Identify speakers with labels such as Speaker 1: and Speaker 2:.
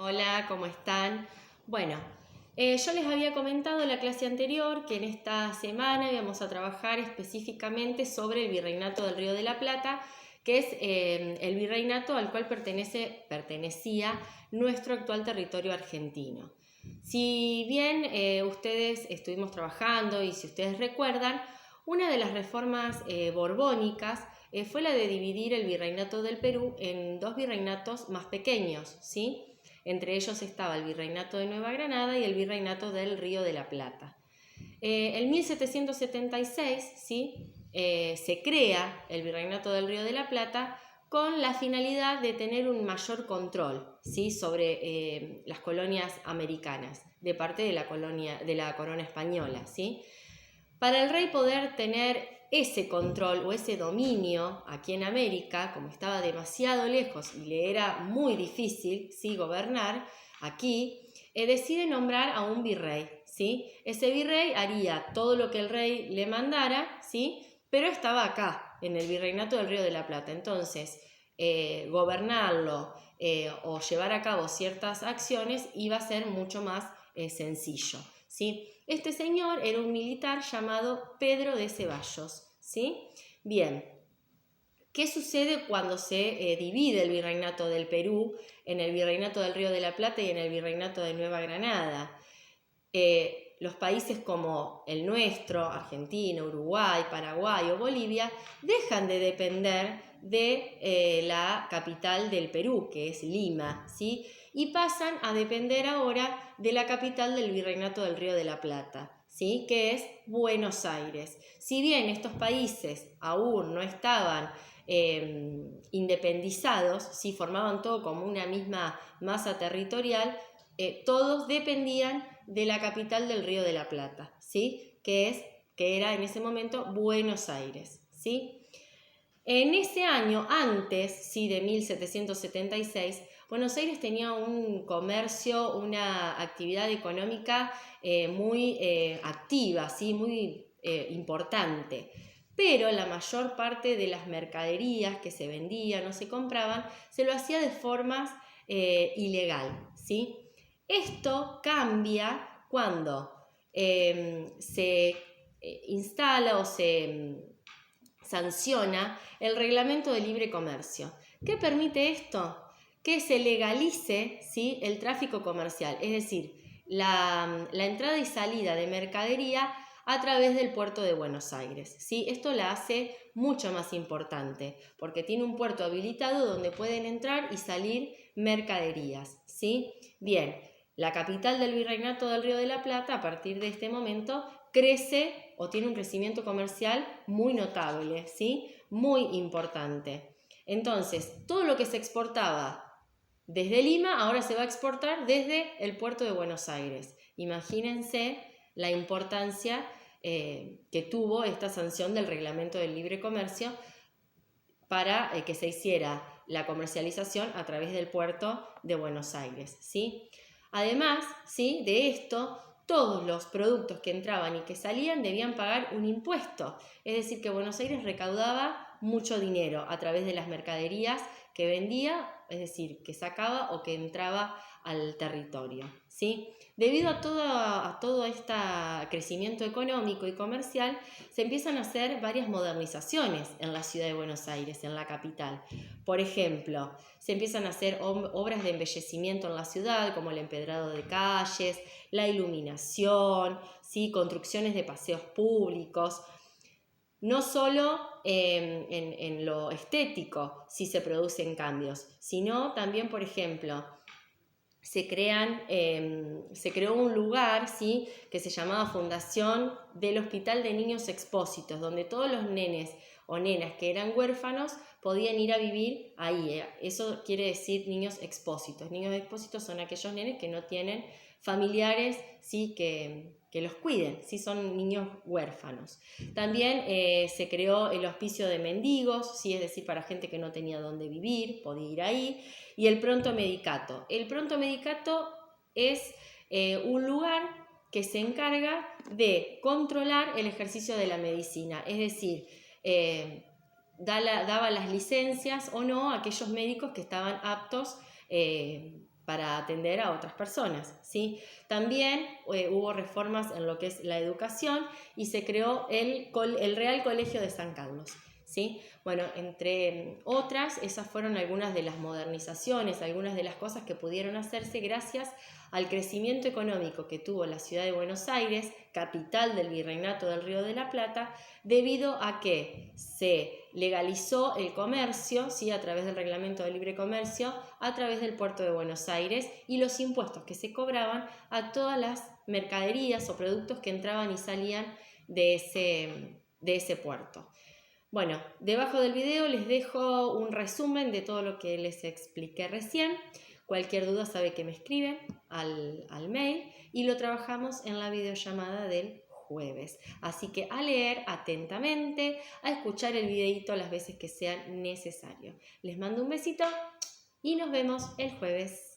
Speaker 1: Hola, ¿cómo están? Bueno, yo les había comentado en la clase anterior que en esta semana íbamos a trabajar específicamente sobre el Virreinato del Río de la Plata, que es el virreinato al cual pertenecía nuestro actual territorio argentino. Si bien ustedes estuvimos trabajando y si ustedes recuerdan, una de las reformas borbónicas fue la de dividir el virreinato del Perú en dos virreinatos más pequeños, ¿sí? Entre ellos estaba el virreinato de Nueva Granada y el virreinato del Río de la Plata. En 1776, ¿sí? Se crea el virreinato del Río de la Plata con la finalidad de tener un mayor control, ¿sí? Sobre las colonias americanas de parte de la corona española, ¿sí? Para el rey poder tener ese control o ese dominio aquí en América, como estaba demasiado lejos y le era muy difícil, ¿sí? Gobernar aquí, decide nombrar a un virrey, ¿sí? Ese virrey haría todo lo que el rey le mandara, ¿sí? Pero estaba acá, en el virreinato del Río de la Plata. Entonces, gobernarlo o llevar a cabo ciertas acciones iba a ser mucho más sencillo, ¿sí? Este señor era un militar llamado Pedro de Ceballos, ¿sí? Bien, ¿qué sucede cuando se divide el virreinato del Perú en el virreinato del Río de la Plata y en el virreinato de Nueva Granada? Los países como el nuestro, Argentina, Uruguay, Paraguay o Bolivia, dejan de depender de la capital del Perú, que es Lima, ¿sí? Y pasan a depender ahora de la capital del Virreinato del Río de la Plata, ¿sí? Que es Buenos Aires. Si bien estos países aún no estaban independizados, ¿sí? Formaban todo como una misma masa territorial, todos dependían de la capital del Río de la Plata, ¿sí? Que era en ese momento Buenos Aires, ¿sí? En ese año, antes, ¿sí? De 1776, Buenos Aires tenía un comercio, una actividad económica muy activa, ¿sí? Muy importante. Pero la mayor parte de las mercaderías que se vendían o se compraban se lo hacía de formas ilegal, ¿sí? Esto cambia cuando se instala o se sanciona el Reglamento de Libre Comercio. ¿Qué permite esto? Que se legalice, ¿sí? El tráfico comercial, es decir, la entrada y salida de mercadería a través del puerto de Buenos Aires, ¿sí? Esto la hace mucho más importante porque tiene un puerto habilitado donde pueden entrar y salir mercaderías, ¿sí? Bien, la capital del Virreinato del Río de la Plata a partir de este momento crece o tiene un crecimiento comercial muy notable, ¿sí? Muy importante. Entonces, todo lo que se exportaba desde Lima ahora se va a exportar desde el puerto de Buenos Aires. Imagínense la importancia que tuvo esta sanción del Reglamento del Libre Comercio para que se hiciera la comercialización a través del puerto de Buenos Aires, ¿sí? Además, ¿sí? De esto, todos los productos que entraban y que salían debían pagar un impuesto, es decir, que Buenos Aires recaudaba mucho dinero a través de las mercaderías que vendía, es decir, que sacaba o que entraba al territorio, ¿sí? Debido a todo este crecimiento económico y comercial, se empiezan a hacer varias modernizaciones en la ciudad de Buenos Aires, en la capital. Por ejemplo, se empiezan a hacer obras de embellecimiento en la ciudad, como el empedrado de calles, la iluminación, ¿sí? Construcciones de paseos públicos. No solo en lo estético sí se producen cambios, sino también, por ejemplo, se creó un lugar, ¿sí? Que se llamaba Fundación del Hospital de Niños Expósitos, donde todos los nenes o nenas que eran huérfanos podían ir a vivir ahí. Eso quiere decir niños expósitos. Niños expósitos son aquellos nenes que no tienen familiares, ¿sí? que los cuiden, ¿sí? Son niños huérfanos. También se creó el hospicio de mendigos, ¿sí? Es decir, para gente que no tenía dónde vivir, podía ir ahí. Y el pronto medicato. El pronto medicato es un lugar que se encarga de controlar el ejercicio de la medicina, es decir, daba las licencias o no a aquellos médicos que estaban aptos para atender a otras personas, ¿sí? También hubo reformas en lo que es la educación y se creó el Real Colegio de San Carlos, ¿sí? Bueno, entre otras, esas fueron algunas de las modernizaciones, algunas de las cosas que pudieron hacerse gracias al crecimiento económico que tuvo la ciudad de Buenos Aires, capital del Virreinato del Río de la Plata, debido a que se legalizó el comercio, ¿sí? A través del Reglamento de Libre Comercio, a través del puerto de Buenos Aires y los impuestos que se cobraban a todas las mercaderías o productos que entraban y salían de ese puerto. Bueno, debajo del video les dejo un resumen de todo lo que les expliqué recién. Cualquier duda sabe que me escriben al mail y lo trabajamos en la videollamada del jueves. Así que a leer atentamente, a escuchar el videito las veces que sea necesario. Les mando un besito y nos vemos el jueves.